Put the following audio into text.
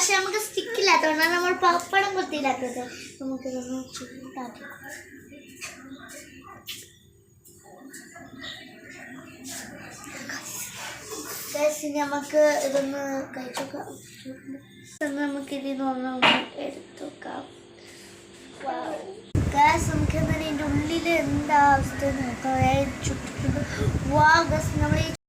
പക്ഷെ നമുക്ക് സ്റ്റിക്കില്ലാത്തതുകൊണ്ടാണ് നമ്മൾ പപ്പടം കുത്തിയില്ലാത്തത്. നമുക്കിതൊന്ന് ചൂടാക്കി നമുക്ക് ഇതൊന്ന് കഴിച്ചോക്കാം. നമുക്ക് ഇതിൽ നിന്ന് എടുത്തു നോക്കാം. നമുക്ക് ഇതിൻ്റെ ഉള്ളിൽ എന്താ അവസ്ഥ നോക്കാം. ചുറ്റിട്ടുണ്ട്. വാ ഗസ് നമ്മൾ